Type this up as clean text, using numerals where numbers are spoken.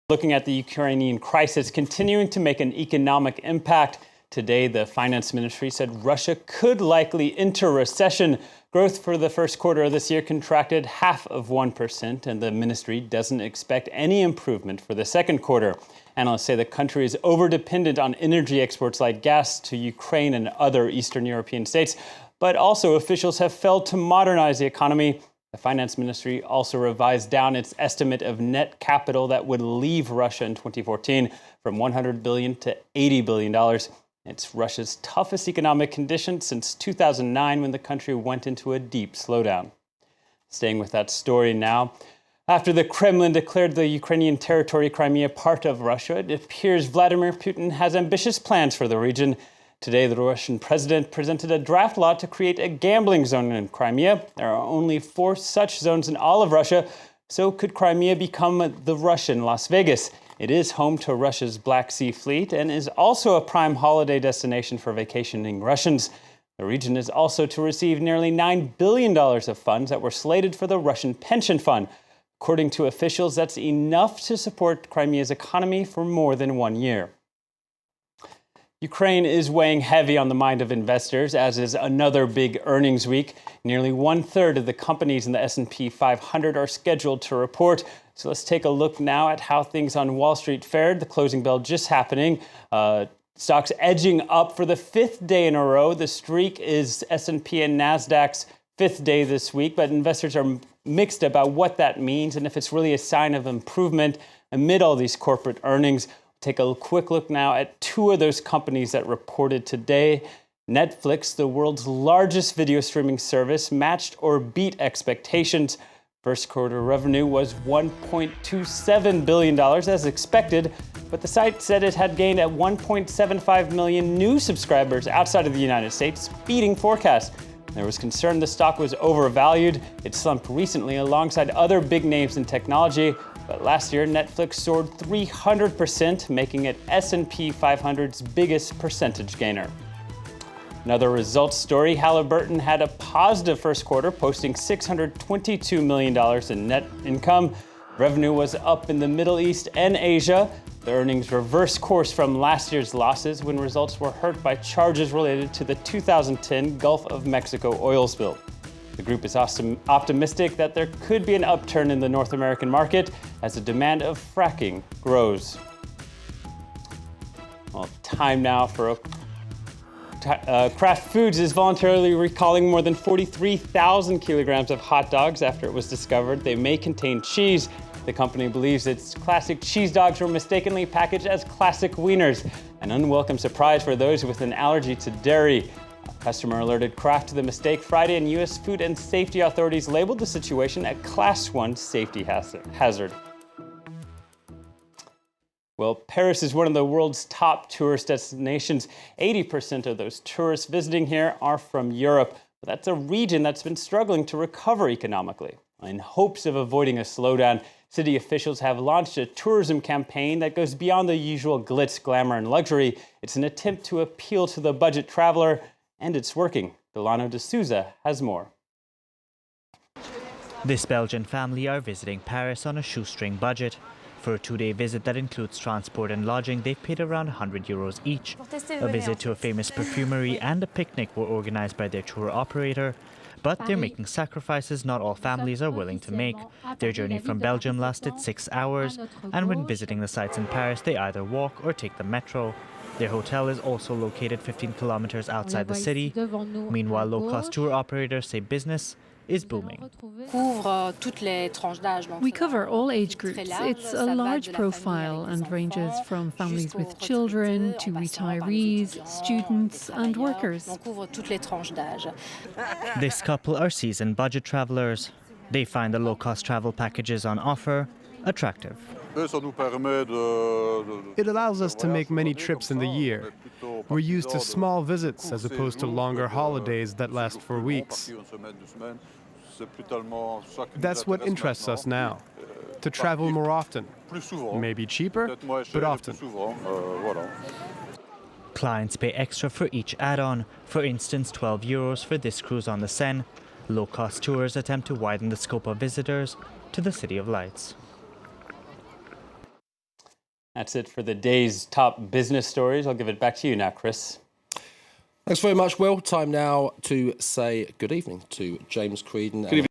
Looking at the Ukrainian crisis continuing to make an economic impact. Today, the finance ministry said Russia could likely enter recession. Growth for the first quarter of this year contracted 0.5%, and the ministry doesn't expect any improvement for the second quarter. Analysts say the country is over-dependent on energy exports like gas to Ukraine and other Eastern European states, but also officials have failed to modernize the economy. The finance ministry also revised down its estimate of net capital that would leave Russia in 2014 from $100 billion to $80 billion. It's Russia's toughest economic condition since 2009, when the country went into a deep slowdown. Staying with that story now. After the Kremlin declared the Ukrainian territory Crimea part of Russia, it appears Vladimir Putin has ambitious plans for the region. Today, the Russian president presented a draft law to create a gambling zone in Crimea. There are only 4 such zones in all of Russia. So could Crimea become the Russian Las Vegas? It is home to Russia's Black Sea Fleet and is also a prime holiday destination for vacationing Russians. The region is also to receive nearly $9 billion of funds that were slated for the Russian pension fund. According to officials, that's enough to support Crimea's economy for more than 1 year. Ukraine is weighing heavy on the mind of investors, as is another big earnings week. Nearly 1/3 of the companies in the S&P 500 are scheduled to report. So let's take a look now at how things on Wall Street fared. The closing bell just happening. Stocks edging up for the 5th day in a row. The streak is S&P and NASDAQ's 5th day this week, but investors are mixed about what that means and if it's really a sign of improvement amid all these corporate earnings. Take a quick look now at 2 of those companies that reported today. Netflix, the world's largest video streaming service, matched or beat expectations. First quarter revenue was $1.27 billion as expected, but the site said it had gained at 1.75 million new subscribers outside of the United States, beating forecasts. There was concern the stock was overvalued. It slumped recently alongside other big names in technology, but last year Netflix soared 300%, making it S&P 500's biggest percentage gainer. Another results story, Halliburton had a positive first quarter, posting $622 million in net income. Revenue was up in the Middle East and Asia. The earnings reversed course from last year's losses when results were hurt by charges related to the 2010 Gulf of Mexico oil spill. The group is optimistic that there could be an upturn in the North American market as the demand of fracking grows. Well, time now for Kraft Foods is voluntarily recalling more than 43,000 kilograms of hot dogs after it was discovered they may contain cheese. The company believes its classic cheese dogs were mistakenly packaged as classic wieners, an unwelcome surprise for those with an allergy to dairy. A customer alerted Kraft to the mistake Friday, and U.S. Food and Safety authorities labeled the situation a Class 1 safety hazard. Well, Paris is one of the world's top tourist destinations. 80% of those tourists visiting here are from Europe, but that's a region that's been struggling to recover economically. In hopes of avoiding a slowdown, city officials have launched a tourism campaign that goes beyond the usual glitz, glamour, and luxury. It's an attempt to appeal to the budget traveler, and it's working. Delano de Souza has more. This Belgian family are visiting Paris on a shoestring budget. For a 2-day visit that includes transport and lodging, they've paid around €100 each. A visit to a famous perfumery and a picnic were organized by their tour operator. But they're making sacrifices not all families are willing to make. Their journey from Belgium lasted 6 hours, and when visiting the sites in Paris, they either walk or take the metro. Their hotel is also located 15 kilometers outside the city. Meanwhile, low-cost tour operators say business is booming. We cover all age groups. It's a large profile and ranges from families with children to retirees, students and workers. This couple are seasoned budget travelers. They find the low-cost travel packages on offer attractive. It allows us to make many trips in the year. We're used to small visits as opposed to longer holidays that last for weeks. That's what interests us now, to travel more often. Maybe cheaper, but often. Clients pay extra for each add-on, for instance €12 for this cruise on the Seine. Low-cost tours attempt to widen the scope of visitors to the City of Lights. That's it for the day's top business stories. I'll give it back to you now, Chris. Thanks very much, Will. Time now to say good evening to James Creedon.